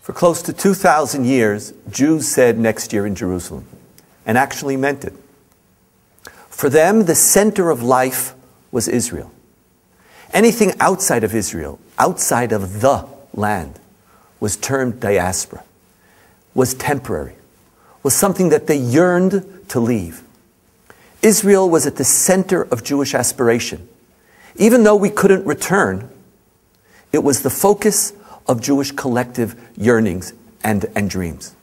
For close to 2,000 years, Jews said next year in Jerusalem, and actually meant it. For them, the center of life was Israel. Anything outside of Israel, outside of the land, was termed diaspora, was temporary, was something that they yearned to leave. Israel was at the center of Jewish aspiration. Even though we couldn't return, it was the focus of Jewish collective yearnings and dreams.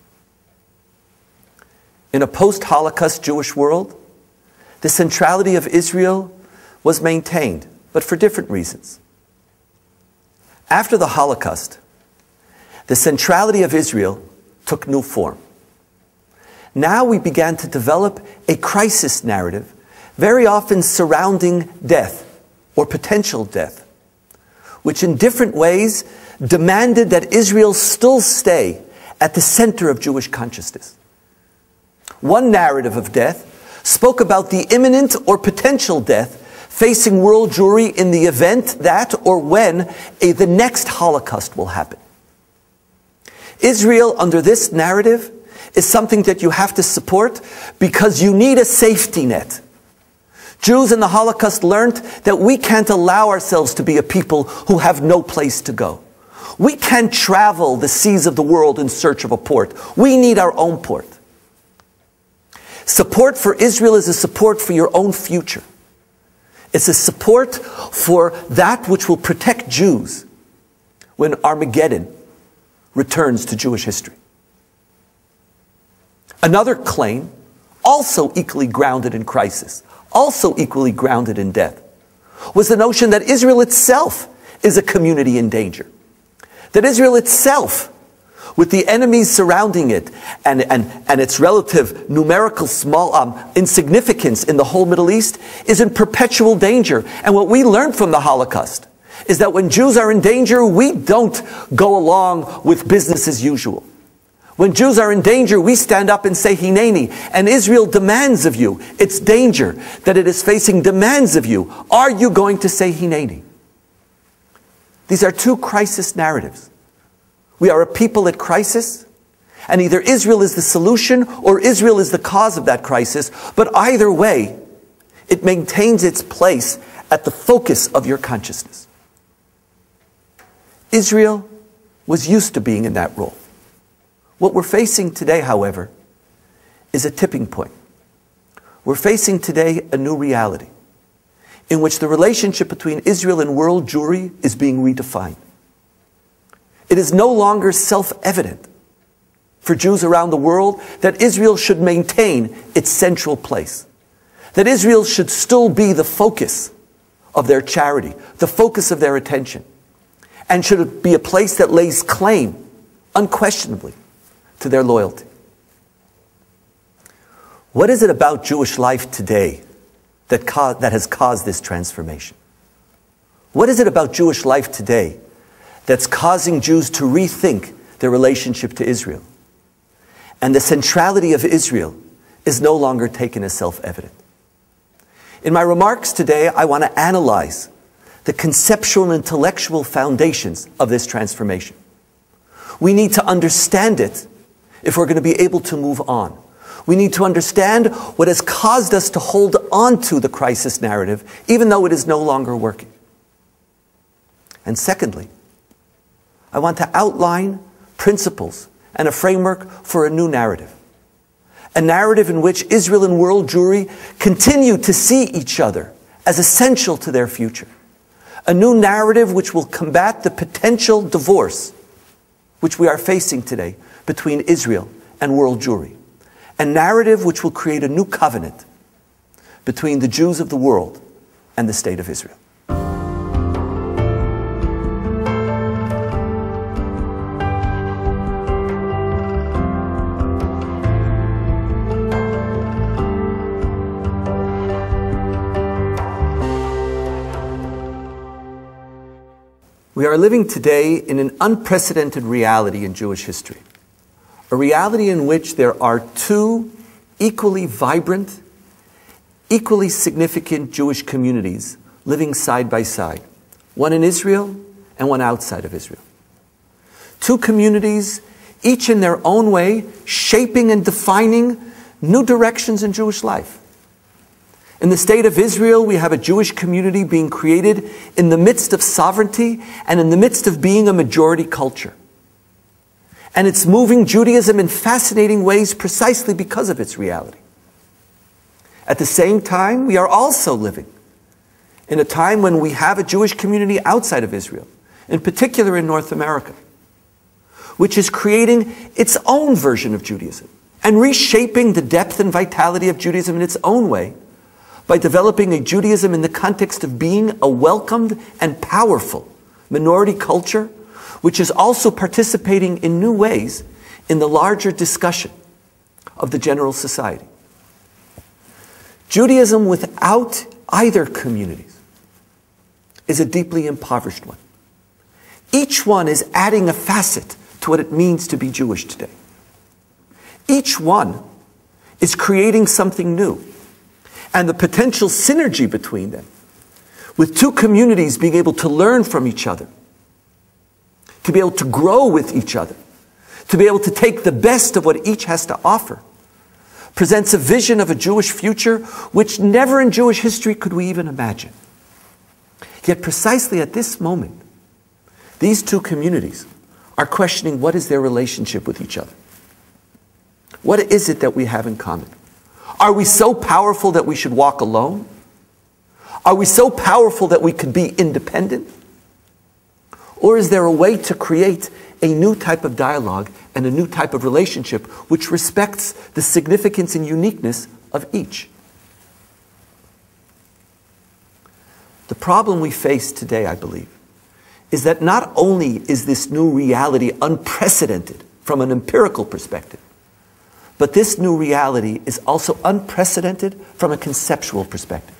In a post-Holocaust Jewish world, the centrality of Israel was maintained, but for different reasons. After the Holocaust, the centrality of Israel took new form. Now we began to develop a crisis narrative, very often surrounding death or potential death, which in different ways demanded that Israel still stay at the center of Jewish consciousness. One narrative of death spoke about the imminent or potential death facing world Jewry in the event that or when the next Holocaust will happen. Israel, under this narrative, is something that you have to support because you need a safety net. Jews in the Holocaust learned that we can't allow ourselves to be a people who have no place to go. We can't travel the seas of the world in search of a port. We need our own port. Support for Israel is a support for your own future. It's a support for that which will protect Jews when Armageddon returns to Jewish history. Another claim, also equally grounded in crisis, also equally grounded in death, was the notion that Israel itself is a community in danger. That Israel itself, with the enemies surrounding it and its relative numerical small insignificance in the whole Middle East, is in perpetual danger. And what we learned from the Holocaust is that when Jews are in danger, we don't go along with business as usual. When Jews are in danger, we stand up and say Hineni, and Israel demands of you. It's danger that it is facing demands of you. Are you going to say Hineni? These are two crisis narratives. We are a people at crisis, and either Israel is the solution or Israel is the cause of that crisis, but either way, it maintains its place at the focus of your consciousness. Israel was used to being in that role. What we're facing today, however, is a tipping point. We're facing today a new reality in which the relationship between Israel and world Jewry is being redefined. It is no longer self-evident for Jews around the world that Israel should maintain its central place, that Israel should still be the focus of their charity, the focus of their attention, and should be a place that lays claim, unquestionably, to their loyalty. What is it about Jewish life today that has caused this transformation? What is it about Jewish life today that's causing Jews to rethink their relationship to Israel? And the centrality of Israel is no longer taken as self-evident. In my remarks today, I want to analyze the conceptual and intellectual foundations of this transformation. We need to understand it if we're going to be able to move on. We need to understand what has caused us to hold on to the crisis narrative, even though it is no longer working. And secondly, I want to outline principles and a framework for a new narrative. A narrative in which Israel and world Jewry continue to see each other as essential to their future. A new narrative which will combat the potential divorce which we are facing today between Israel and world Jewry. A narrative which will create a new covenant between the Jews of the world and the State of Israel. We are living today in an unprecedented reality in Jewish history. A reality in which there are two equally vibrant, equally significant Jewish communities living side by side. One in Israel and one outside of Israel. Two communities each in their own way, shaping and defining new directions in Jewish life. In the state of Israel, we have a Jewish community being created in the midst of sovereignty and in the midst of being a majority culture. And it's moving Judaism in fascinating ways precisely because of its reality. At the same time, we are also living in a time when we have a Jewish community outside of Israel, in particular in North America, which is creating its own version of Judaism and reshaping the depth and vitality of Judaism in its own way by developing a Judaism in the context of being a welcomed and powerful minority culture, which is also participating in new ways in the larger discussion of the general society. Judaism without either communities is a deeply impoverished one. Each one is adding a facet to what it means to be Jewish today. Each one is creating something new. And the potential synergy between them, with two communities being able to learn from each other, to be able to grow with each other, to be able to take the best of what each has to offer, presents a vision of a Jewish future which never in Jewish history could we even imagine. Yet precisely at this moment, these two communities are questioning what is their relationship with each other. What is it that we have in common? Are we so powerful that we should walk alone? Are we so powerful that we could be independent? Or is there a way to create a new type of dialogue and a new type of relationship which respects the significance and uniqueness of each? The problem we face today, I believe, is that not only is this new reality unprecedented from an empirical perspective, but this new reality is also unprecedented from a conceptual perspective.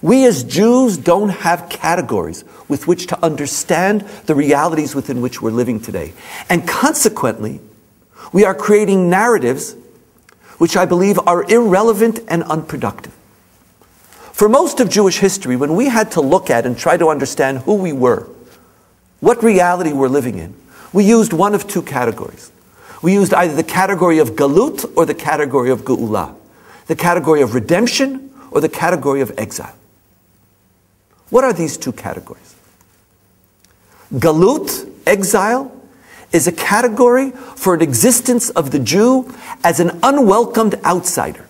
We as Jews don't have categories with which to understand the realities within which we're living today. And consequently, we are creating narratives which I believe are irrelevant and unproductive. For most of Jewish history, when we had to look at and try to understand who we were, what reality we're living in, we used one of two categories. We used either the category of galut or the category of geula, the category of redemption or the category of exile. What are these two categories? Galut, exile, is a category for an existence of the Jew as an unwelcomed outsider.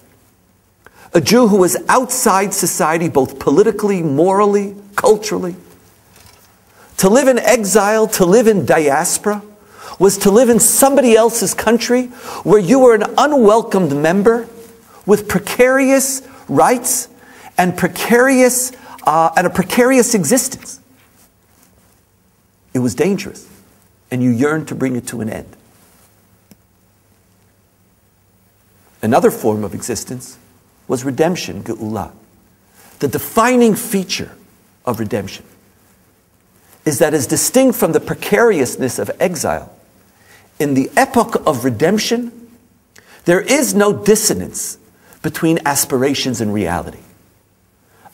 A Jew who is outside society, both politically, morally, culturally. To live in exile, to live in diaspora, was to live in somebody else's country where you were an unwelcomed member with precarious rights and a precarious existence. It was dangerous, and you yearned to bring it to an end. Another form of existence was redemption, geula. The defining feature of redemption is that, as distinct from the precariousness of exile, in the epoch of redemption, there is no dissonance between aspirations and reality.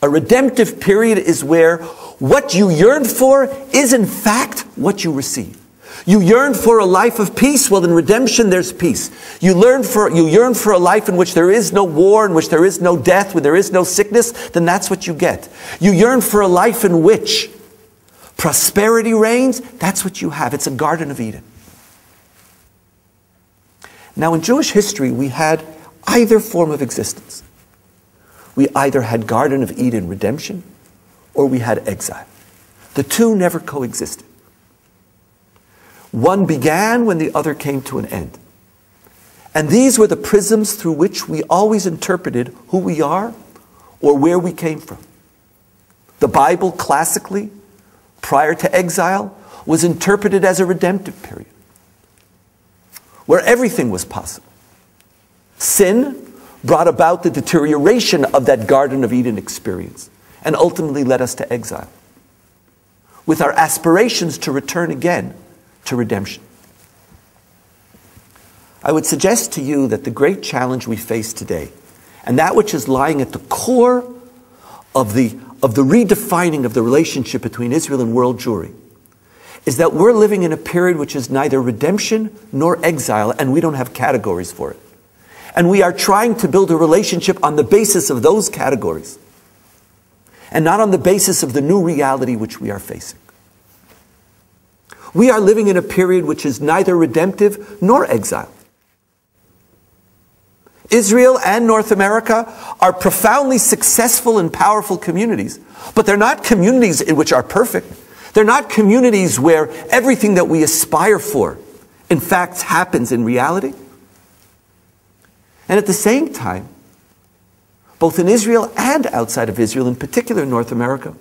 A redemptive period is where what you yearn for is in fact what you receive. You yearn for a life of peace, well in redemption there's peace. You yearn for a life in which there is no war, in which there is no death, where there is no sickness, then that's what you get. You yearn for a life in which prosperity reigns, that's what you have. It's a Garden of Eden. Now in Jewish history, we had either form of existence. We either had Garden of Eden, redemption, or we had exile. The two never coexisted. One began when the other came to an end. And these were the prisms through which we always interpreted who we are or where we came from. The Bible, classically, prior to exile, was interpreted as a redemptive period, where everything was possible. Sin brought about the deterioration of that Garden of Eden experience and ultimately led us to exile, with our aspirations to return again to redemption. I would suggest to you that the great challenge we face today, and that which is lying at the core of the redefining of the relationship between Israel and world Jewry, is that we're living in a period which is neither redemption nor exile, and we don't have categories for it. And we are trying to build a relationship on the basis of those categories, and not on the basis of the new reality which we are facing. We are living in a period which is neither redemptive nor exile. Israel and North America are profoundly successful and powerful communities, but they're not communities in which are perfect. They're not communities where everything that we aspire for, in fact, happens in reality. And at the same time, both in Israel and outside of Israel, in particular in North America,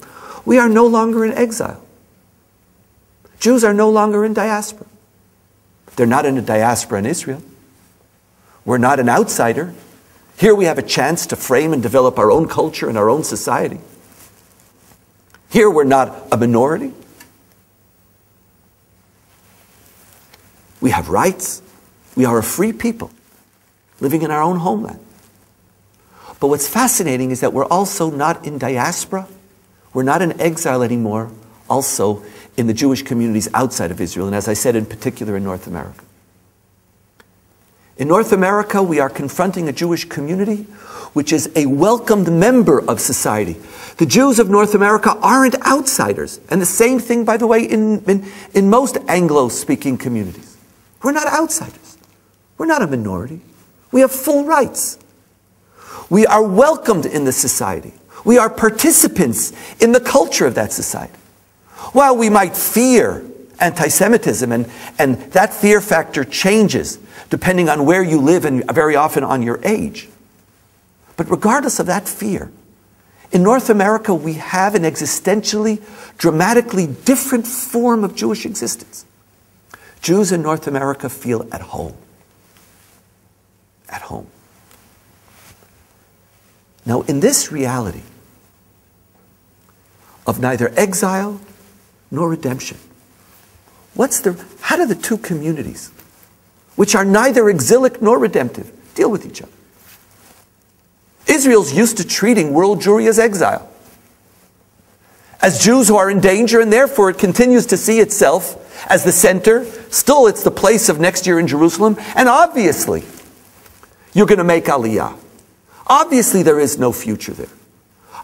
we are no longer in exile. Jews are no longer in diaspora. They're not in a diaspora in Israel. We're not an outsider. Here we have a chance to frame and develop our own culture and our own society. Here we're not a minority. We have rights. We are a free people living in our own homeland. But what's fascinating is that we're also not in diaspora. We're not in exile anymore, also in the Jewish communities outside of Israel, and as I said, in particular in North America. In North America, we are confronting a Jewish community which is a welcomed member of society. The Jews of North America aren't outsiders. And the same thing, by the way, in most Anglo-speaking communities. We're not outsiders. We're not a minority. We have full rights. We are welcomed in the society. We are participants in the culture of that society. While we might fear anti-Semitism, and that fear factor changes depending on where you live and very often on your age. But regardless of that fear, in North America we have an existentially, dramatically different form of Jewish existence. Jews in North America feel at home. At home. Now, in this reality of neither exile nor redemption, how do the two communities, which are neither exilic nor redemptive, deal with each other? Israel's used to treating world Jewry as exile, as Jews who are in danger, and therefore it continues to see itself as the center. Still, it's the place of next year in Jerusalem, and obviously, you're going to make Aliyah. Obviously, there is no future there.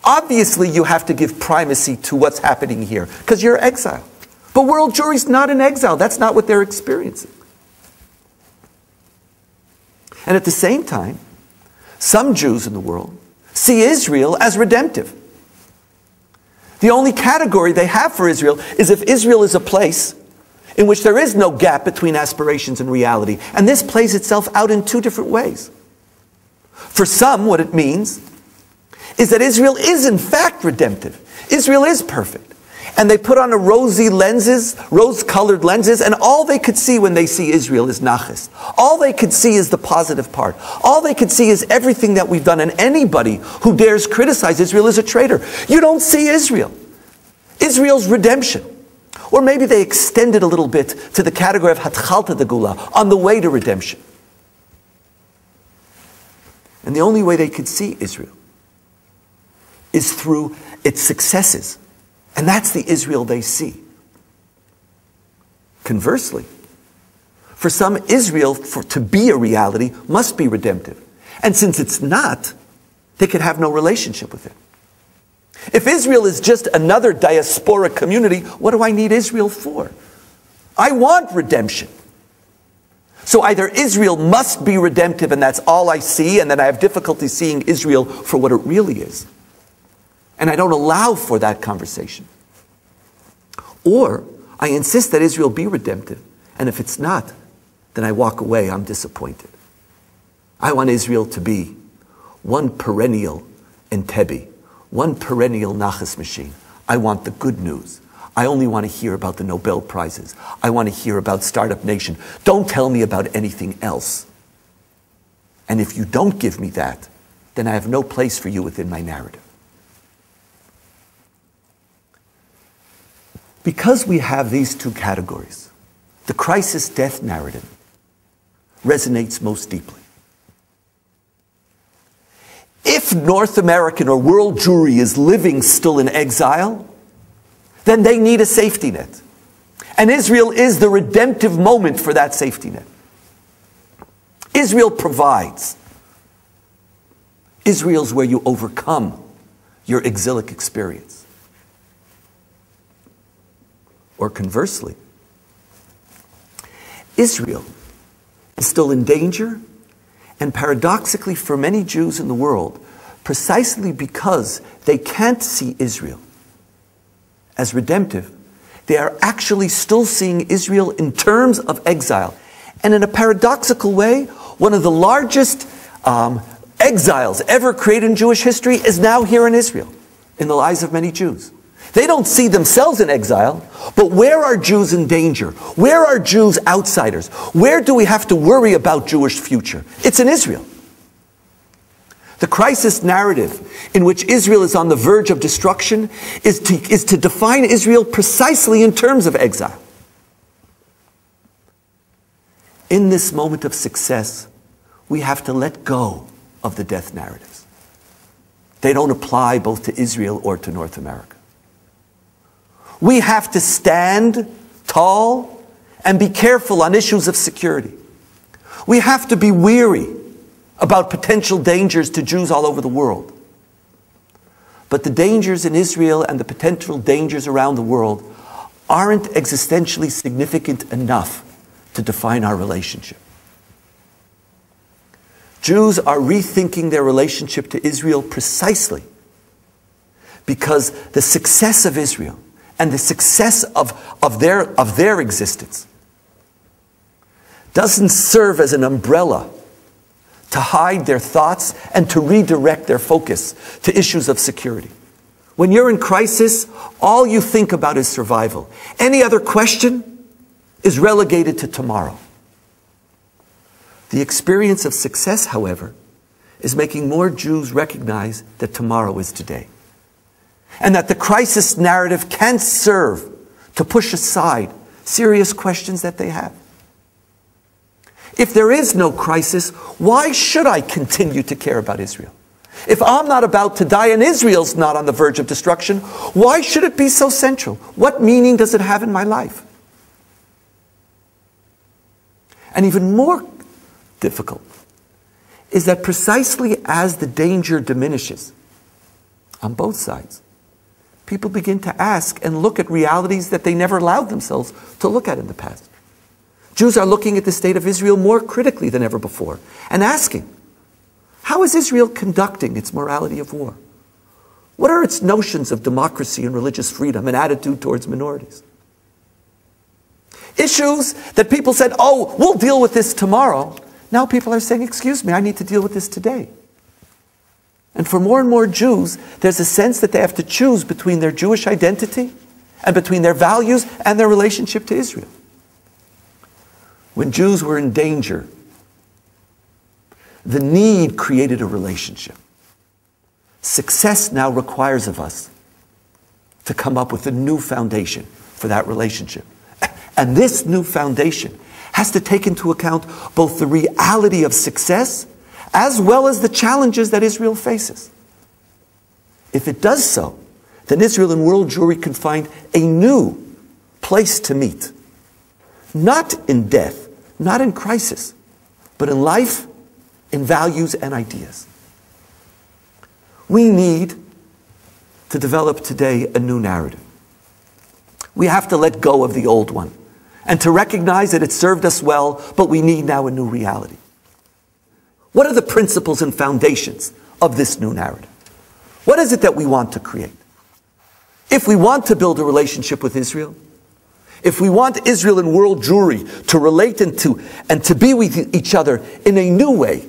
Obviously, you have to give primacy to what's happening here, because you're exile. But world Jewry's not in exile. That's not what they're experiencing. And at the same time, some Jews in the world see Israel as redemptive. The only category they have for Israel is if Israel is a place in which there is no gap between aspirations and reality. And this plays itself out in two different ways. For some, what it means is that Israel is in fact redemptive. Israel is perfect. And they put on a rose-colored lenses, and all they could see when they see Israel is nachas. All they could see is the positive part. All they could see is everything that we've done, and anybody who dares criticize Israel is a traitor. You don't see Israel. Israel's redemption. Or maybe they extend it a little bit to the category of Hatchalta de Gula, on the way to redemption. And the only way they could see Israel is through its successes. And that's the Israel they see. Conversely, for some, Israel, to be a reality, must be redemptive. And since it's not, they could have no relationship with it. If Israel is just another diasporic community, what do I need Israel for? I want redemption. So either Israel must be redemptive and that's all I see, and then I have difficulty seeing Israel for what it really is. And I don't allow for that conversation. Or I insist that Israel be redemptive, and if it's not, then I walk away, I'm disappointed. I want Israel to be one perennial Entebbe, one perennial Nachas machine. I want the good news. I only want to hear about the Nobel Prizes. I want to hear about Startup Nation. Don't tell me about anything else. And if you don't give me that, then I have no place for you within my narrative. Because we have these two categories, the crisis-death narrative resonates most deeply. If North American or world Jewry is living still in exile, then they need a safety net. And Israel is the redemptive moment for that safety net. Israel provides. Israel's where you overcome your exilic experience. Or conversely, Israel is still in danger, and paradoxically for many Jews in the world, precisely because they can't see Israel as redemptive, they are actually still seeing Israel in terms of exile. And in a paradoxical way, one of the largest exiles ever created in Jewish history is now here in Israel, in the lives of many Jews. They don't see themselves in exile, but where are Jews in danger? Where are Jews outsiders? Where do we have to worry about Jewish future? It's in Israel. The crisis narrative in which Israel is on the verge of destruction is to define Israel precisely in terms of exile. In this moment of success, we have to let go of the death narratives. They don't apply both to Israel or to North America. We have to stand tall and be careful on issues of security. We have to be weary about potential dangers to Jews all over the world. But the dangers in Israel and the potential dangers around the world aren't existentially significant enough to define our relationship. Jews are rethinking their relationship to Israel precisely because the success of Israel and the success of their existence doesn't serve as an umbrella to hide their thoughts and to redirect their focus to issues of security. When you're in crisis, all you think about is survival. Any other question is relegated to tomorrow. The experience of success, however, is making more Jews recognize that tomorrow is today. And that the crisis narrative can serve to push aside serious questions that they have. If there is no crisis, why should I continue to care about Israel? If I'm not about to die and Israel's not on the verge of destruction, why should it be so central? What meaning does it have in my life? And even more difficult is that precisely as the danger diminishes on both sides, people begin to ask and look at realities that they never allowed themselves to look at in the past. Jews are looking at the state of Israel more critically than ever before and asking, how is Israel conducting its morality of war? What are its notions of democracy and religious freedom and attitude towards minorities? Issues that people said, oh, we'll deal with this tomorrow. Now people are saying, excuse me, I need to deal with this today. And for more and more Jews, there's a sense that they have to choose between their Jewish identity and between their values and their relationship to Israel. When Jews were in danger, the need created a relationship. Success now requires of us to come up with a new foundation for that relationship. And this new foundation has to take into account both the reality of success as well as the challenges that Israel faces. If it does so, then Israel and world Jewry can find a new place to meet. Not in death, not in crisis, but in life, in values and ideas. We need to develop today a new narrative. We have to let go of the old one and to recognize that it served us well, but we need now a new reality. What are the principles and foundations of this new narrative? What is it that we want to create? If we want to build a relationship with Israel, if we want Israel and world Jewry to relate and to be with each other in a new way,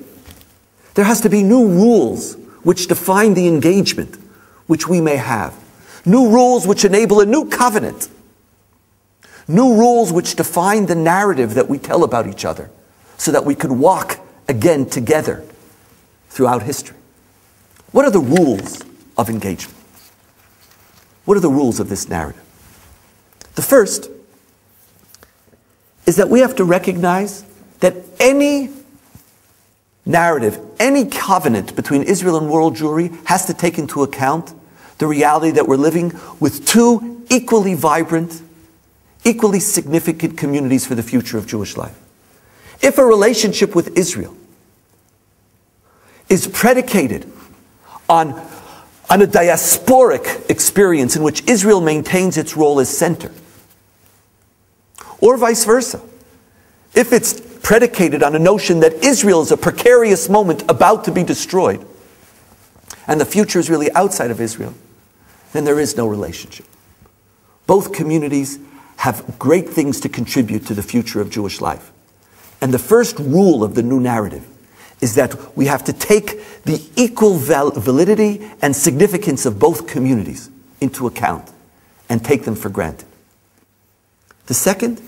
there has to be new rules which define the engagement which we may have. New rules which enable a new covenant. New rules which define the narrative that we tell about each other so that we could walk again together throughout history. What are the rules of engagement? What are the rules of this narrative? The first is that we have to recognize that any narrative, any covenant between Israel and world Jewry has to take into account the reality that we're living with two equally vibrant, equally significant communities for the future of Jewish life. If a relationship with Israel is predicated on a diasporic experience in which Israel maintains its role as center, or vice versa, if it's predicated on a notion that Israel is a precarious moment about to be destroyed, and the future is really outside of Israel, then there is no relationship. Both communities have great things to contribute to the future of Jewish life. And the first rule of the new narrative is that we have to take the equal validity and significance of both communities into account and take them for granted. The second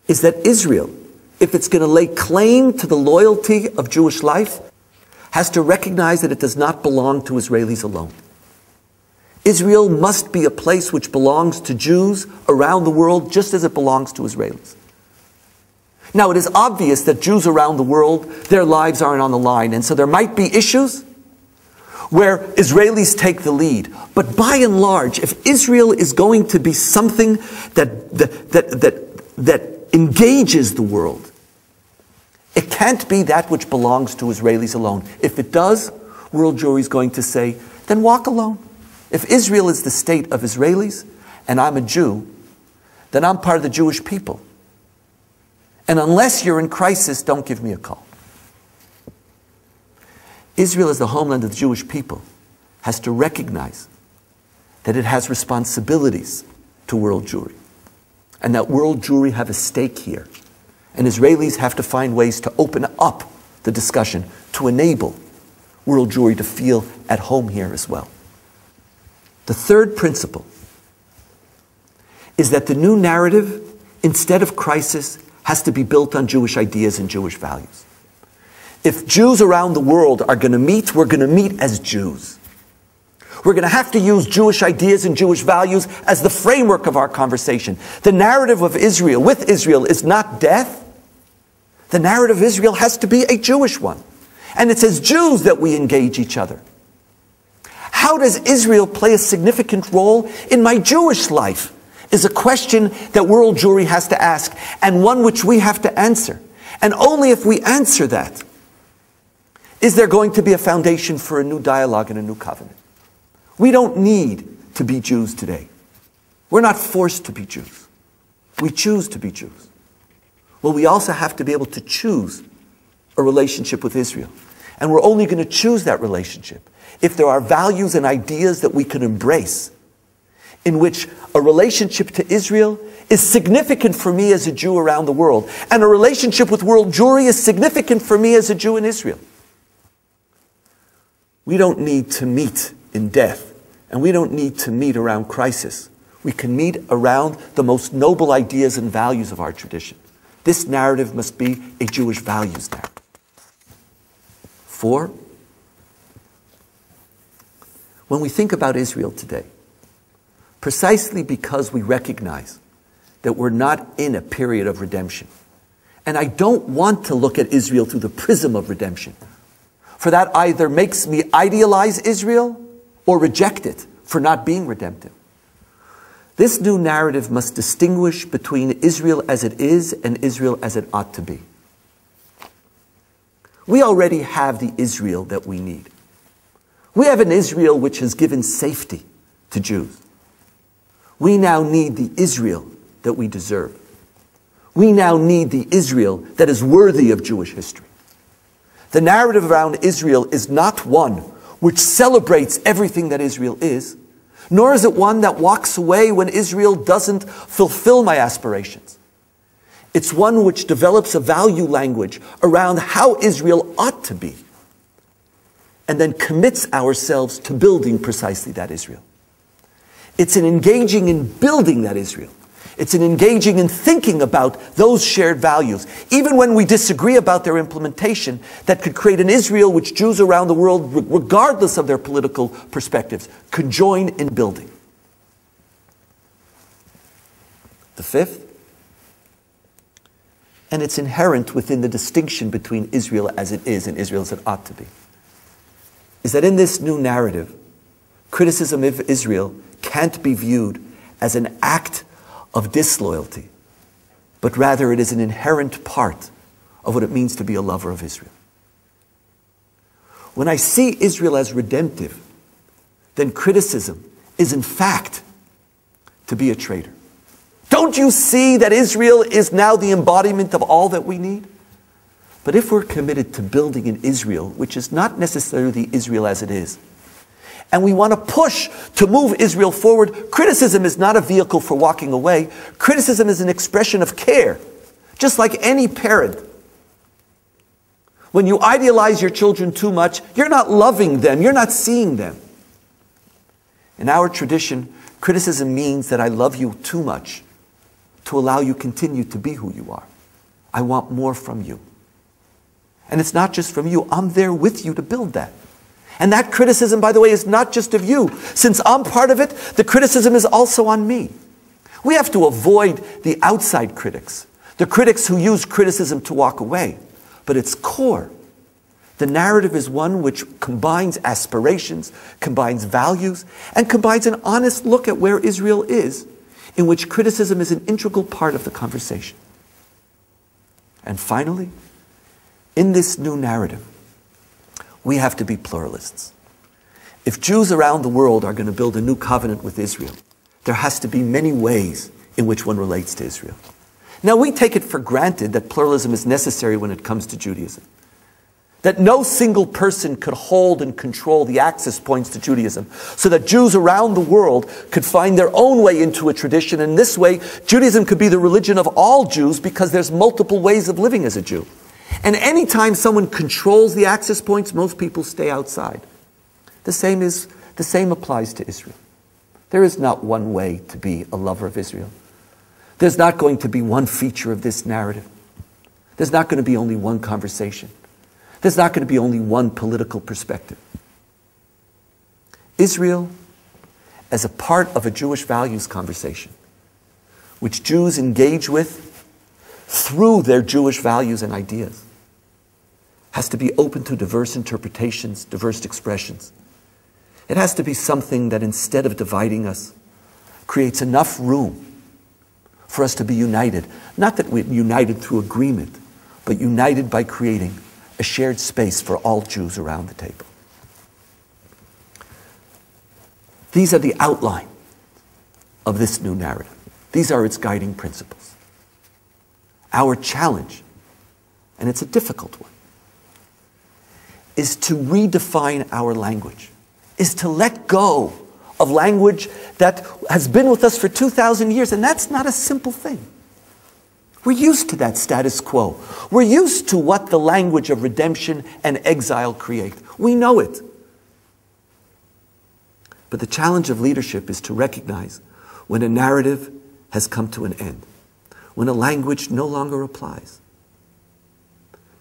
is that Israel, if it's going to lay claim to the loyalty of Jewish life, has to recognize that it does not belong to Israelis alone. Israel must be a place which belongs to Jews around the world just as it belongs to Israelis. Now, it is obvious that Jews around the world, their lives aren't on the line, and so there might be issues where Israelis take the lead. But by and large, if Israel is going to be something that engages the world, it can't be that which belongs to Israelis alone. If it does, world Jewry is going to say, then walk alone. If Israel is the state of Israelis, and I'm a Jew, then I'm part of the Jewish people. And unless you're in crisis, don't give me a call. Israel, as the homeland of the Jewish people, has to recognize that it has responsibilities to world Jewry, and that world Jewry have a stake here. And Israelis have to find ways to open up the discussion to enable world Jewry to feel at home here as well. The third principle is that the new narrative, instead of crisis, has to be built on Jewish ideas and Jewish values. If Jews around the world are going to meet, we're going to meet as Jews. We're going to have to use Jewish ideas and Jewish values as the framework of our conversation. The narrative of Israel, with Israel, is not death. The narrative of Israel has to be a Jewish one. And it's as Jews that we engage each other. How does Israel play a significant role in my Jewish life is a question that world Jewry has to ask, and one which we have to answer. And only if we answer that is there going to be a foundation for a new dialogue and a new covenant. We don't need to be Jews today. We're not forced to be Jews. We choose to be Jews. Well, we also have to be able to choose a relationship with Israel. And we're only going to choose that relationship if there are values and ideas that we can embrace, in which a relationship to Israel is significant for me as a Jew around the world, and a relationship with world Jewry is significant for me as a Jew in Israel. We don't need to meet in death, and we don't need to meet around crisis. We can meet around the most noble ideas and values of our tradition. This narrative must be a Jewish values narrative. 4, when we think about Israel today, precisely because we recognize that we're not in a period of redemption, and I don't want to look at Israel through the prism of redemption, for that either makes me idealize Israel or reject it for not being redemptive. This new narrative must distinguish between Israel as it is and Israel as it ought to be. We already have the Israel that we need. We have an Israel which has given safety to Jews. We now need the Israel that we deserve. We now need the Israel that is worthy of Jewish history. The narrative around Israel is not one which celebrates everything that Israel is, nor is it one that walks away when Israel doesn't fulfill my aspirations. It's one which develops a value language around how Israel ought to be, and then commits ourselves to building precisely that Israel. It's an engaging in building that Israel. It's an engaging in thinking about those shared values, even when we disagree about their implementation, that could create an Israel which Jews around the world, regardless of their political perspectives, could join in building. The 5th, and it's inherent within the distinction between Israel as it is and Israel as it ought to be, is that in this new narrative, criticism of Israel can't be viewed as an act of disloyalty, but rather it is an inherent part of what it means to be a lover of Israel. When I see Israel as redemptive, then criticism is in fact to be a traitor. Don't you see that Israel is now the embodiment of all that we need? But if we're committed to building an Israel, which is not necessarily the Israel as it is, and we want to push to move Israel forward, criticism is not a vehicle for walking away. Criticism is an expression of care, just like any parent. When you idealize your children too much, you're not loving them, you're not seeing them. In our tradition, criticism means that I love you too much to allow you continue to be who you are. I want more from you. And it's not just from you, I'm there with you to build that. And that criticism, by the way, is not just of you. Since I'm part of it, the criticism is also on me. We have to avoid the outside critics, the critics who use criticism to walk away. But its core, the narrative is one which combines aspirations, combines values, and combines an honest look at where Israel is, in which criticism is an integral part of the conversation. And finally, in this new narrative, we have to be pluralists. If Jews around the world are going to build a new covenant with Israel, there has to be many ways in which one relates to Israel. Now, we take it for granted that pluralism is necessary when it comes to Judaism. That no single person could hold and control the access points to Judaism, so that Jews around the world could find their own way into a tradition. And this way, Judaism could be the religion of all Jews because there's multiple ways of living as a Jew. And anytime someone controls the access points, most people stay outside. The same applies to Israel. There is not one way to be a lover of Israel. There's not going to be one feature of this narrative. There's not going to be only one conversation. There's not going to be only one political perspective. Israel, as a part of a Jewish values conversation, which Jews engage with through their Jewish values and ideas, has to be open to diverse interpretations, diverse expressions. It has to be something that, instead of dividing us, creates enough room for us to be united. Not that we're united through agreement, but united by creating a shared space for all Jews around the table. These are the outline of this new narrative. These are its guiding principles. Our challenge, and it's a difficult one, is to redefine our language, is to let go of language that has been with us for 2,000 years, and that's not a simple thing. We're used to that status quo. We're used to what the language of redemption and exile create. We know it. But the challenge of leadership is to recognize when a narrative has come to an end, when a language no longer applies.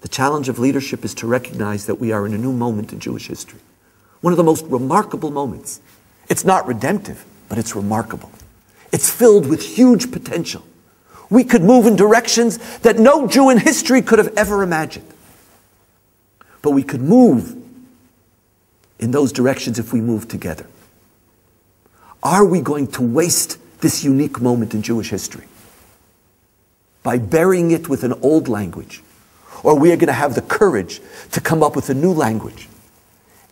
The challenge of leadership is to recognize that we are in a new moment in Jewish history. One of the most remarkable moments. It's not redemptive, but it's remarkable. It's filled with huge potential. We could move in directions that no Jew in history could have ever imagined. But we could move in those directions if we move together. Are we going to waste this unique moment in Jewish history by burying it with an old language? Or we are going to have the courage to come up with a new language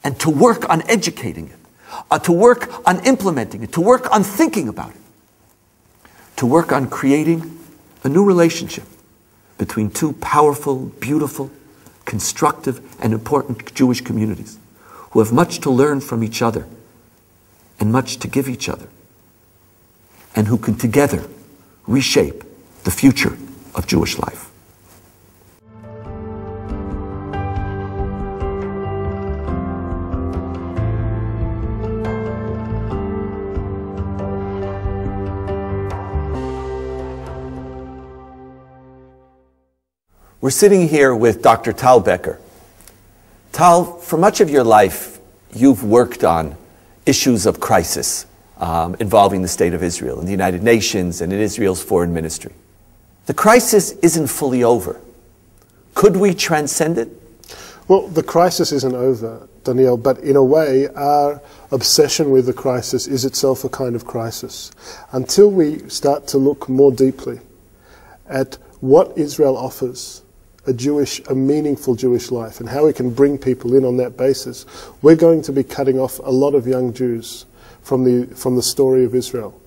and to work on educating it, to work on implementing it, to work on thinking about it, to work on creating a new relationship between two powerful, beautiful, constructive, and important Jewish communities who have much to learn from each other and much to give each other, and who can together reshape the future of Jewish life. We're sitting here with Dr. Tal Becker. Tal, for much of your life, you've worked on issues of crisis involving the state of Israel and the United Nations and in Israel's foreign ministry. The crisis isn't fully over. Could we transcend it? Well, the crisis isn't over, Danielle, but in a way, our obsession with the crisis is itself a kind of crisis. Until we start to look more deeply at what Israel offers, a meaningful Jewish life, and how we can bring people in on that basis, we're going to be cutting off a lot of young Jews from the story of Israel.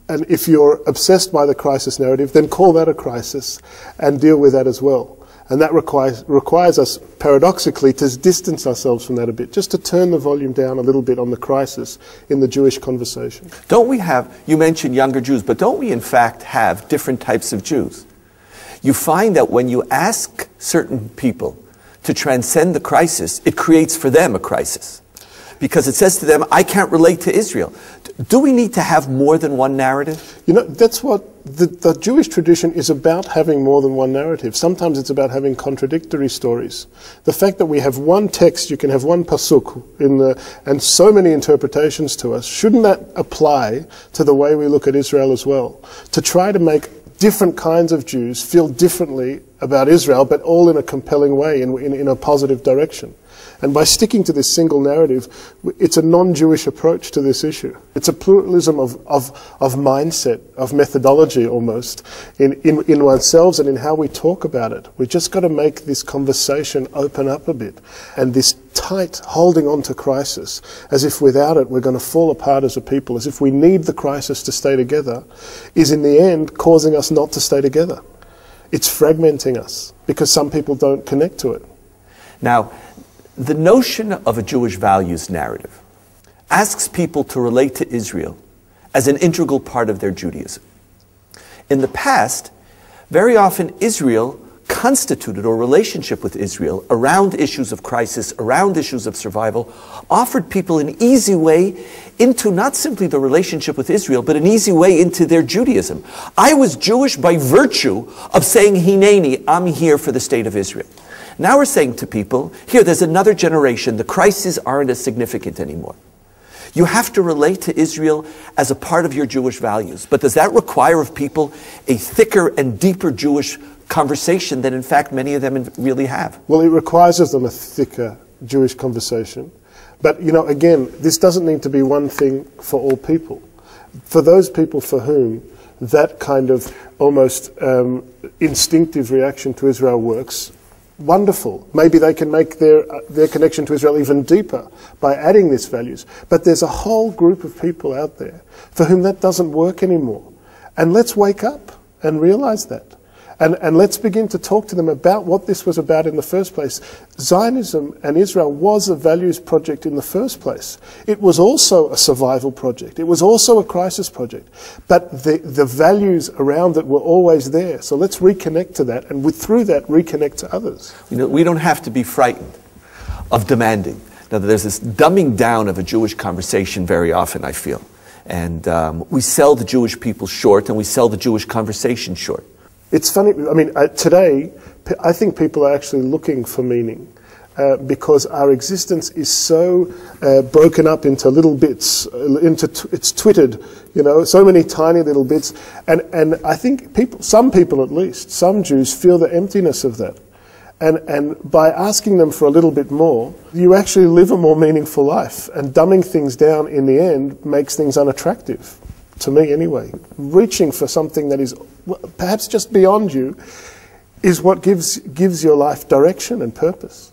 And if you're obsessed by the crisis narrative, then call that a crisis and deal with that as well. And that requires us, paradoxically, to distance ourselves from that a bit, just to turn the volume down a little bit on the crisis in the Jewish conversation. Don't we have, you mentioned younger Jews, but don't we in fact have different types of Jews? You find that when you ask certain people to transcend the crisis, it creates for them a crisis. Because it says to them, I can't relate to Israel. Do we need to have more than one narrative? You know, that's what the Jewish tradition is about, having more than one narrative. Sometimes it's about having contradictory stories. The fact that we have one text, you can have one pasuk, and so many interpretations to us, shouldn't that apply to the way we look at Israel as well? To try to make different kinds of Jews feel differently about Israel, but all in a compelling way, in a positive direction. And by sticking to this single narrative, it's a non-Jewish approach to this issue. It's a pluralism of mindset, of methodology almost, in ourselves and in how we talk about it. We've just got to make this conversation open up a bit. And this tight holding on to crisis, as if without it we're going to fall apart as a people, as if we need the crisis to stay together, is in the end causing us not to stay together. It's fragmenting us because some people don't connect to it. Now, the notion of a Jewish values narrative asks people to relate to Israel as an integral part of their Judaism. In the past, very often Israel constituted, or relationship with Israel, around issues of crisis, around issues of survival, offered people an easy way into not simply the relationship with Israel, but an easy way into their Judaism. I was Jewish by virtue of saying, Hineni, I'm here for the state of Israel. Now we're saying to people, here, there's another generation, the crises aren't as significant anymore. You have to relate to Israel as a part of your Jewish values. But does that require of people a thicker and deeper Jewish conversation than in fact many of them really have? Well, it requires of them a thicker Jewish conversation. But, you know, again, this doesn't need to be one thing for all people. For those people for whom that kind of almost instinctive reaction to Israel works, wonderful. Maybe they can make their connection to Israel even deeper by adding these values. But there's a whole group of people out there for whom that doesn't work anymore. And let's wake up and realize that. And let's begin to talk to them about what this was about in the first place. Zionism and Israel was a values project in the first place. It was also a survival project. It was also a crisis project. But the values around it were always there. So let's reconnect to that, and through that, reconnect to others. You know, we don't have to be frightened of demanding. Now, there's this dumbing down of a Jewish conversation very often, I feel. And we sell the Jewish people short, and we sell the Jewish conversation short. It's funny, I mean, today, I think people are actually looking for meaning because our existence is so broken up into little bits, it's twittered, you know, so many tiny little bits. And I think some people at least, some Jews feel the emptiness of that. And by asking them for a little bit more, you actually live a more meaningful life. And dumbing things down in the end makes things unattractive. To me anyway. Reaching for something that is perhaps just beyond you is what gives your life direction and purpose.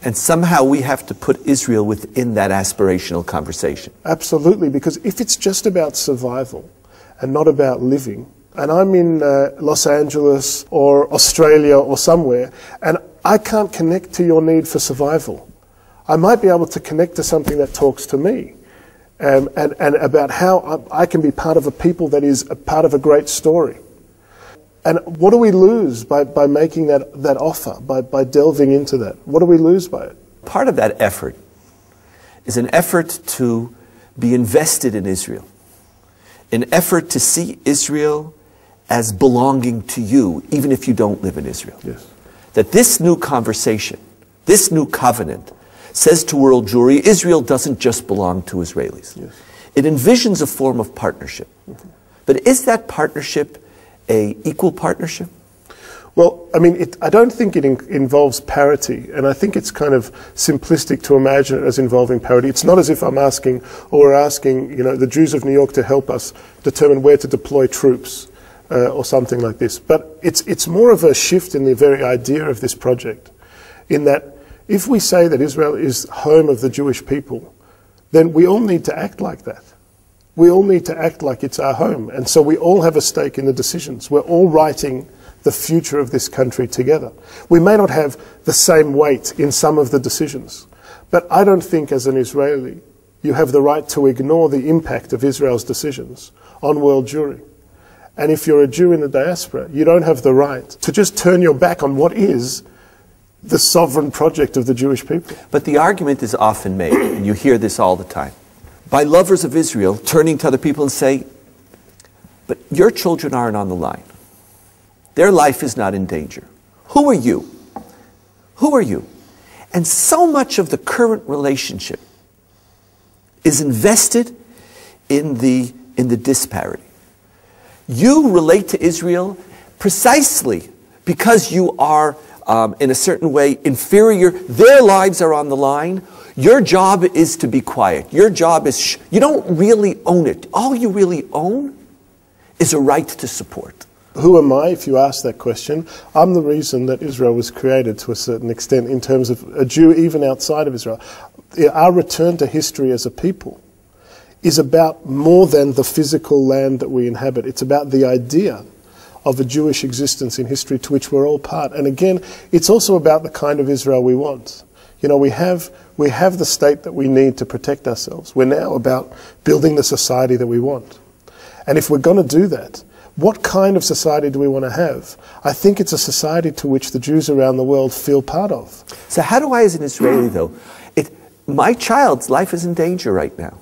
And somehow we have to put Israel within that aspirational conversation. Absolutely, because if it's just about survival and not about living, and I'm in Los Angeles or Australia or somewhere, and I can't connect to your need for survival, I might be able to connect to something that talks to me. And about how I can be part of a people that is a part of a great story. And what do we lose by making that offer, by delving into that? What do we lose by it? Part of that effort is an effort to be invested in Israel. An effort to see Israel as belonging to you, even if you don't live in Israel. Yes. That this new conversation, this new covenant, says to world Jewry, Israel doesn't just belong to Israelis. Yes. It envisions a form of partnership. Mm-hmm. But is that partnership an equal partnership? Well, I mean, I don't think it involves parity, and I think it's kind of simplistic to imagine it as involving parity. It's not as if I'm asking, or we're asking, the Jews of New York to help us determine where to deploy troops, or something like this. But it's more of a shift in the very idea of this project, in that if we say that Israel is home of the Jewish people, then we all need to act like that. We all need to act like it's our home, and so we all have a stake in the decisions. We're all writing the future of this country together. We may not have the same weight in some of the decisions, but I don't think as an Israeli you have the right to ignore the impact of Israel's decisions on world Jewry. And if you're a Jew in the diaspora, you don't have the right to just turn your back on what is the sovereign project of the Jewish people. But the argument is often made, and you hear this all the time, by lovers of Israel turning to other people and say, but your children aren't on the line. Their life is not in danger. Who are you? Who are you? And so much of the current relationship is invested in the disparity. You relate to Israel precisely because you are, in a certain way, inferior. Their lives are on the line. Your job is to be quiet. Your job is, you don't really own it. All you really own is a right to support. Who am I, if you ask that question? I'm the reason that Israel was created to a certain extent in terms of a Jew even outside of Israel. Our return to history as a people is about more than the physical land that we inhabit. It's about the idea of a Jewish existence in history to which we're all part. And again, it's also about the kind of Israel we want. We have the state that we need to protect ourselves. We're now about building the society that we want. And if we're going to do that, what kind of society do we want to have? I think it's a society to which the Jews around the world feel part of. So how do I, as an Israeli, though, my child's life is in danger right now.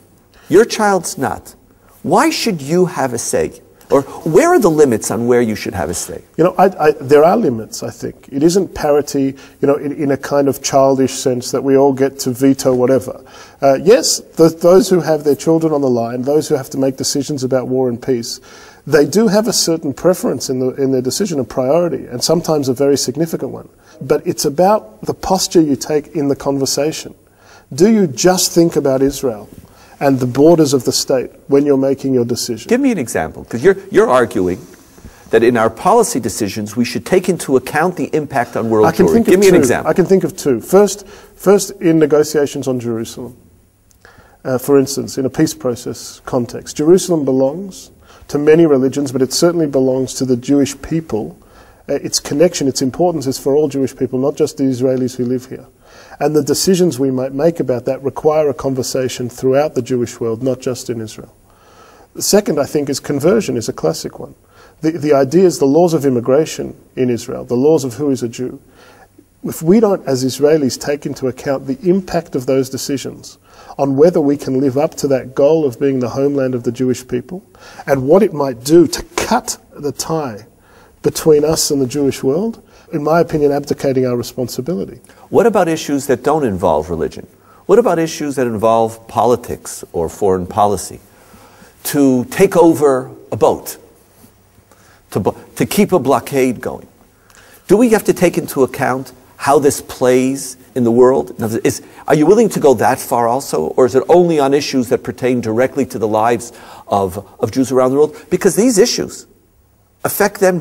Your child's not. Why should you have a say? Or where are the limits on where you should have a say? There are limits, I think. It isn't parity, in a kind of childish sense that we all get to veto whatever. Yes, those who have their children on the line, those who have to make decisions about war and peace, they do have a certain preference in their decision, a priority, and sometimes a very significant one. But it's about the posture you take in the conversation. Do you just think about Israel and the borders of the state when you're making your decision? Give me an example, because you're arguing that in our policy decisions we should take into account the impact on world Jewry. Give me an example. I can think of two. First, in negotiations on Jerusalem, for instance, in a peace process context, Jerusalem belongs to many religions, but it certainly belongs to the Jewish people. Its connection, its importance is for all Jewish people, not just the Israelis who live here. And the decisions we might make about that require a conversation throughout the Jewish world, not just in Israel. The second, I think, is conversion, is a classic one. The idea is the laws of immigration in Israel, the laws of who is a Jew. If we don't, as Israelis, take into account the impact of those decisions on whether we can live up to that goal of being the homeland of the Jewish people, and what it might do to cut the tie between us and the Jewish world, in my opinion, abdicating our responsibility. What about issues that don't involve religion? What about issues that involve politics or foreign policy? To take over a boat, to keep a blockade going. Do we have to take into account how this plays in the world? Are you willing to go that far also? Or is it only on issues that pertain directly to the lives of Jews around the world? Because these issues affect them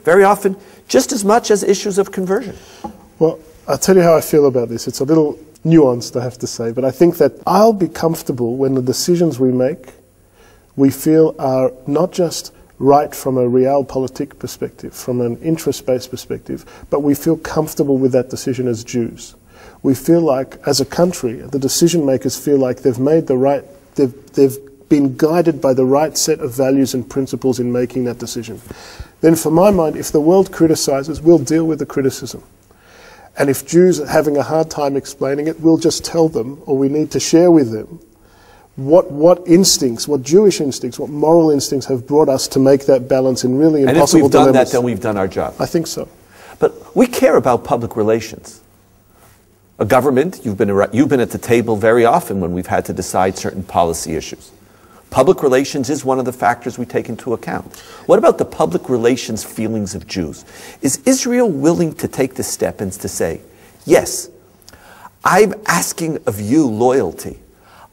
very often just as much as issues of conversion. Well, I'll tell you how I feel about this. It's a little nuanced, I have to say, but I think that I'll be comfortable when the decisions we make, we feel are not just right from a realpolitik perspective, from an interest-based perspective, but we feel comfortable with that decision as Jews. We feel like, as a country, the decision makers feel like they've made the right, they've been guided by the right set of values and principles in making that decision. Then for my mind, if the world criticizes, we'll deal with the criticism. And if Jews are having a hard time explaining it, we'll just tell them, or we need to share with them, what instincts, what Jewish instincts, what moral instincts have brought us to make that balance in really impossible dilemmas. And if we've done that, then we've done our job. I think so. But we care about public relations. A government, you've been at the table very often when we've had to decide certain policy issues. Public relations is one of the factors we take into account. What about the public relations feelings of Jews? Is Israel willing to take the step and to say, yes, I'm asking of you loyalty.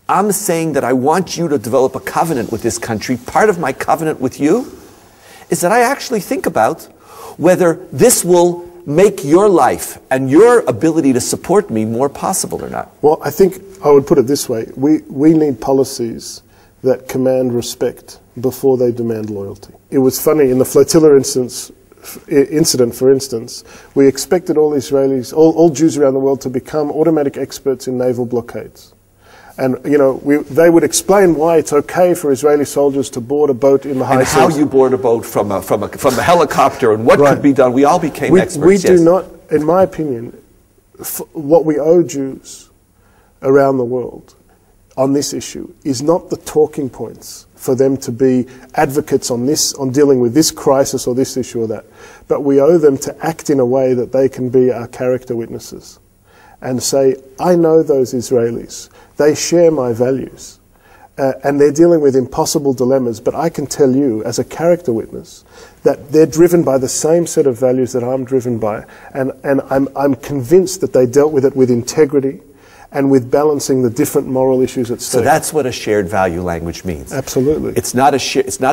I'm saying that I want you to develop a covenant with this country. Part of my covenant with you is that I actually think about whether this will make your life and your ability to support me more possible or not. Well, I think I would put it this way. We need policies that command respect before they demand loyalty. It was funny, in the flotilla incident, for instance, we expected all Israelis, all Jews around the world to become automatic experts in naval blockades. And, you know, they would explain why it's okay for Israeli soldiers to board a boat in the high seas. And how you board a boat from a helicopter and what could be done. We all became experts. We do not, in my opinion, what we owe Jews around the world on this issue is not the talking points for them to be advocates on dealing with this crisis or this issue or that, but we owe them to act in a way that they can be our character witnesses and say, I know those Israelis, they share my values, and they're dealing with impossible dilemmas, but I can tell you as a character witness that they're driven by the same set of values that I'm driven by, and I'm convinced that they dealt with it with integrity and with balancing the different moral issues at stake. So that's what a shared value language means. Absolutely. It's not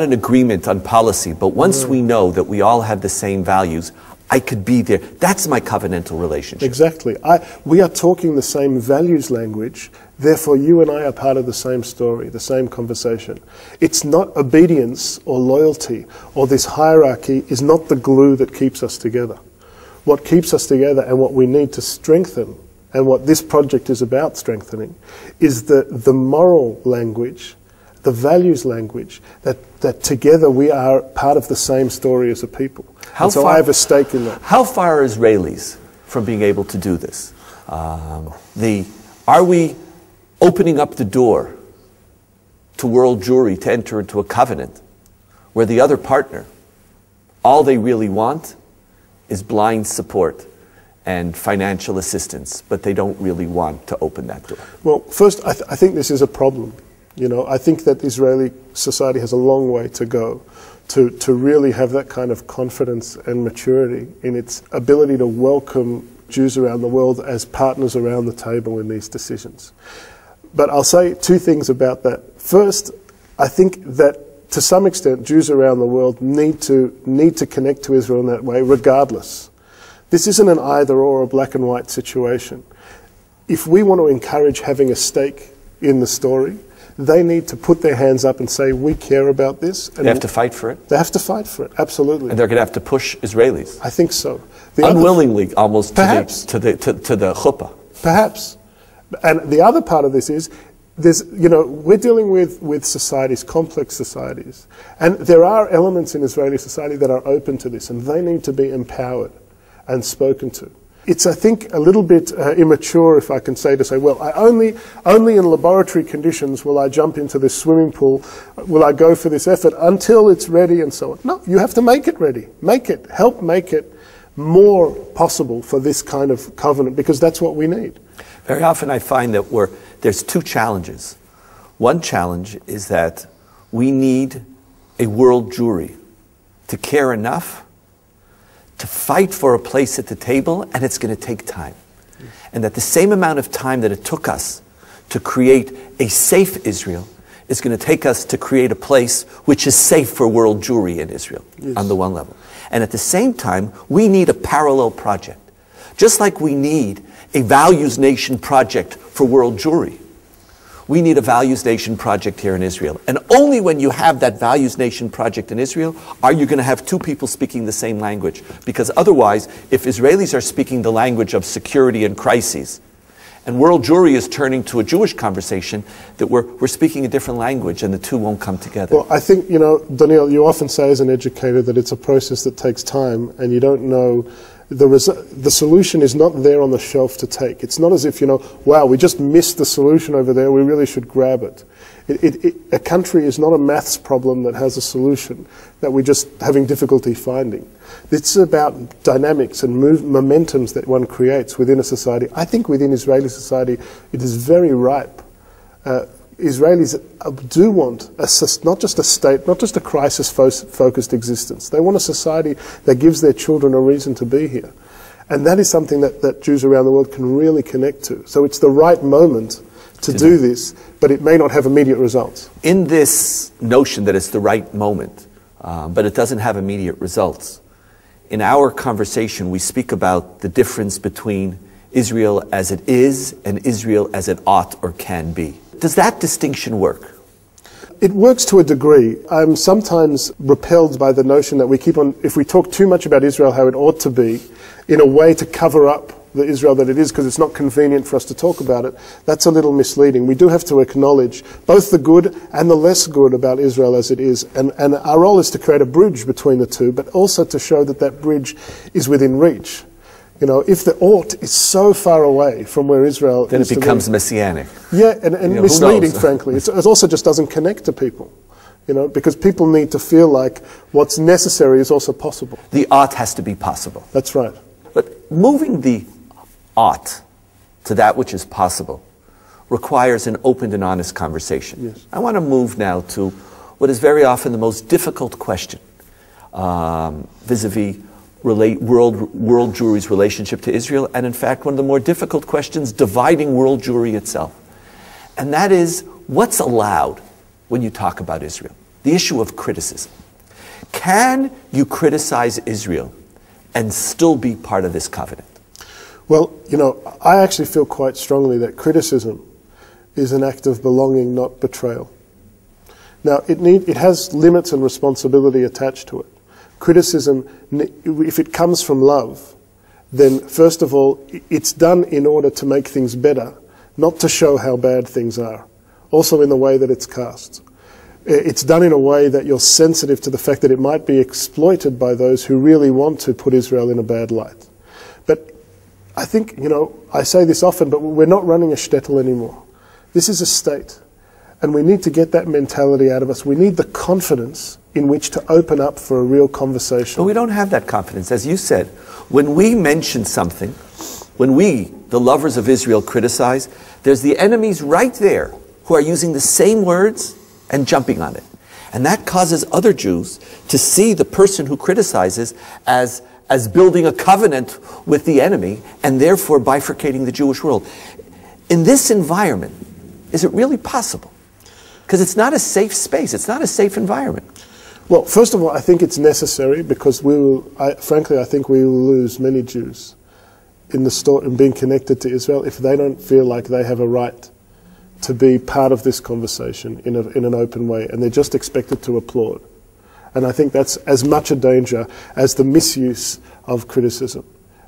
an agreement on policy, but once we know that we all have the same values, I could be there. That's my covenantal relationship. Exactly. We are talking the same values language, therefore you and I are part of the same story, the same conversation. It's not obedience or loyalty or this hierarchy is not the glue that keeps us together. What keeps us together and what we need to strengthen, and what this project is about strengthening, is the moral language, the values language, that together we are part of the same story as a people. So I have a stake in that. How far are Israelis from being able to do this? Are we opening up the door to world Jewry to enter into a covenant where the other partner, all they really want is blind support and financial assistance, but they don't really want to open that door? Well, first, I think this is a problem. You know, I think that Israeli society has a long way to go to really have that kind of confidence and maturity in its ability to welcome Jews around the world as partners around the table in these decisions. But I'll say two things about that. First, I think that to some extent Jews around the world need to connect to Israel in that way regardless. This isn't an either or, a black and white situation. If we want to encourage having a stake in the story, they need to put their hands up and say, we care about this. And they have to fight for it? They have to fight for it, absolutely. And they're going to have to push Israelis? I think so. Unwillingly, almost, perhaps, to the chuppah. Perhaps. And the other part of this is, we're dealing with societies, complex societies. And there are elements in Israeli society that are open to this, and they need to be empowered and spoken to. It's, I think, a little bit immature, if I can say, to say, well, only in laboratory conditions will I jump into this swimming pool, will I go for this effort until it's ready and so on. No, you have to make it ready. Help make it more possible for this kind of covenant, because that's what we need. Very often I find that there's two challenges. One challenge is that we need a world Jewry to care enough to fight for a place at the table, and it's going to take time. And that the same amount of time that it took us to create a safe Israel is going to take us to create a place which is safe for world Jewry in Israel, on the one level. And at the same time, we need a parallel project. Just like we need a Values Nation project for world Jewry, we need a Values Nation project here in Israel. And only when you have that Values Nation project in Israel are you going to have two people speaking the same language. Because otherwise, if Israelis are speaking the language of security and crises, and world Jewry is turning to a Jewish conversation, that we're speaking a different language and the two won't come together. Well, I think, Daniel, you often say as an educator that it's a process that takes time, and you don't know the solution is not there on the shelf to take. It's not as if, wow, we just missed the solution over there, we really should grab it. A country is not a maths problem that has a solution that we're just having difficulty finding. It's about dynamics and momentums that one creates within a society. I think within Israeli society it is very ripe. Israelis do want not just a state, not just a crisis-focused existence. They want a society that gives their children a reason to be here. And that is something that Jews around the world can really connect to. So it's the right moment to do this, but it may not have immediate results. In this notion that it's the right moment, but it doesn't have immediate results, in our conversation we speak about the difference between Israel as it is and Israel as it ought or can be. Does that distinction work? It works to a degree. I'm sometimes repelled by the notion that we keep on, if we talk too much about Israel how it ought to be, in a way to cover up the Israel that it is, because it's not convenient for us to talk about it, that's a little misleading. We do have to acknowledge both the good and the less good about Israel as it is, and our role is to create a bridge between the two, but also to show that that bridge is within reach. You know, if the ought is so far away from where Israel then is, it becomes messianic. Yeah, and misleading, frankly. It also just doesn't connect to people. You know, because people need to feel like what's necessary is also possible. The ought has to be possible. That's right. But moving the ought to that which is possible requires an open and honest conversation. Yes. I want to move now to what is very often the most difficult question vis-a-vis world Jewry's relationship to Israel, and in fact one of the more difficult questions dividing world Jewry itself. And that is, what's allowed when you talk about Israel? The issue of criticism. Can you criticize Israel and still be part of this covenant? Well, you know, I actually feel quite strongly that criticism is an act of belonging, not betrayal. Now, it has limits and responsibility attached to it. Criticism, if it comes from love, then first of all, it's done in order to make things better, not to show how bad things are. Also in the way that it's cast. It's done in a way that you're sensitive to the fact that it might be exploited by those who really want to put Israel in a bad light. But I think, you know, I say this often, but we're not running a shtetl anymore. This is a state. And we need to get that mentality out of us. We need the confidence in which to open up for a real conversation. But we don't have that confidence. As you said, when we mention something, when we, the lovers of Israel, criticize, there's the enemies right there who are using the same words and jumping on it. And that causes other Jews to see the person who criticizes as building a covenant with the enemy and therefore bifurcating the Jewish world. In this environment, is it really possible? Because it's not a safe space. It's not a safe environment. Well, first of all, I think it's necessary because frankly, I think we will lose many Jews in being connected to Israel if they don't feel like they have a right to be part of this conversation in an open way, and they're just expected to applaud. And I think that's as much a danger as the misuse of criticism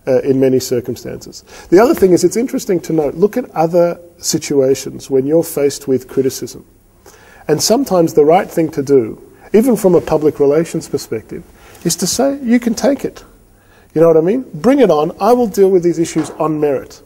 in many circumstances. The other thing is, it's interesting to note, look at other situations when you're faced with criticism. And sometimes the right thing to do, even from a public relations perspective, is to say, you can take it. You know what I mean? Bring it on. I will deal with these issues on merit.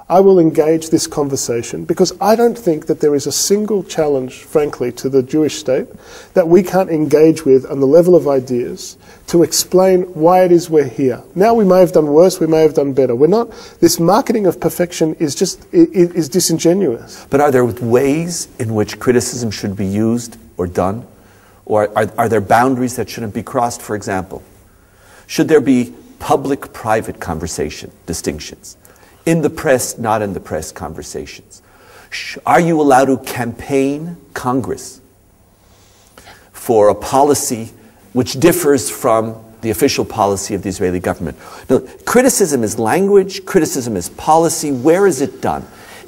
I will engage this conversation because I don't think that there is a single challenge, frankly, to the Jewish state that we can't engage with on the level of ideas to explain why it is we're here. Now, we may have done worse, we may have done better. We're not, this marketing of perfection is disingenuous. But are there ways in which criticism should be used or done? Or are there boundaries that shouldn't be crossed, for example? Should there be public-private conversation distinctions? In the press, not in the press conversations? Are you allowed to campaign Congress for a policy which differs from the official policy of the Israeli government? Now, criticism is language, criticism is policy. Where is it done?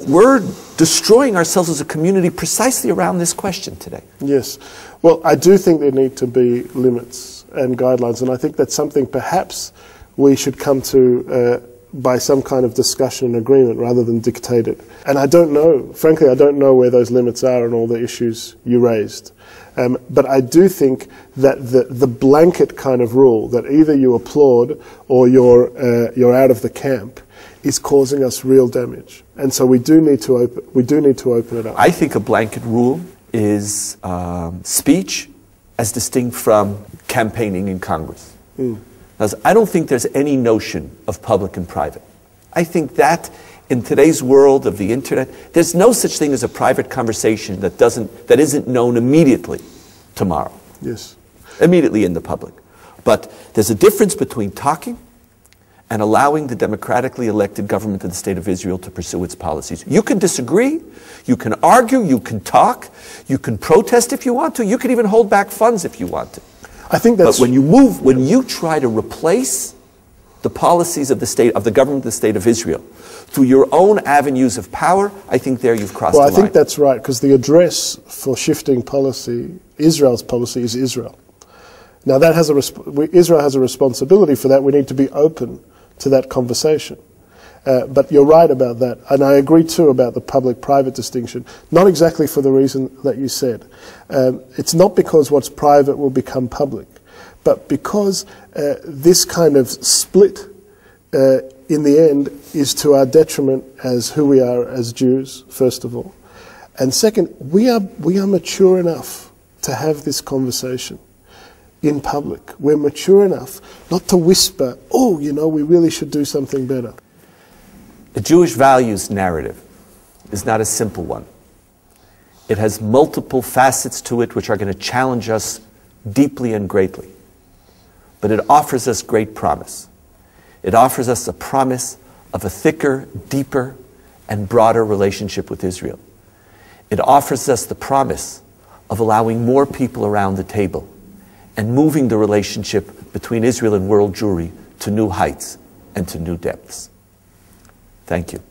We're destroying ourselves as a community precisely around this question today. Yes. Well, I do think there need to be limits and guidelines, and I think that's something perhaps we should come to by some kind of discussion and agreement rather than dictate it. And I don't know, frankly, I don't know where those limits are on all the issues you raised. But I do think that the blanket kind of rule that either you applaud or you're out of the camp is causing us real damage. And so we do need to open it up. I think a blanket rule is speech as distinct from campaigning in Congress. Now, I don't think there's any notion of public and private. I think that In today's world of the internet, there's no such thing as a private conversation that isn't known immediately tomorrow. Yes. Immediately in the public. But there's a difference between talking and allowing the democratically elected government of the State of Israel to pursue its policies. You can disagree, you can argue, you can talk, you can protest if you want to, you can even hold back funds if you want to. I think that's... But when you try to replace the policies of the government of the State of Israel through your own avenues of power, I think there you've crossed the line. Well, I think that's right, because the address for shifting policy, Israel's policy, is Israel. Now, Israel has a responsibility for that. We need to be open to that conversation. But you're right about that. And I agree, too, about the public-private distinction. Not exactly for the reason that you said. It's not because what's private will become public, but because this kind of split, in the end, is to our detriment as who we are as Jews, first of all. And second, we are mature enough to have this conversation in public. We're mature enough not to whisper, oh, you know, we really should do something better. The Jewish values narrative is not a simple one. It has multiple facets to it which are going to challenge us deeply and greatly. But it offers us great promise. It offers us a promise of a thicker, deeper, and broader relationship with Israel. It offers us the promise of allowing more people around the table and moving the relationship between Israel and world Jewry to new heights and to new depths. Thank you.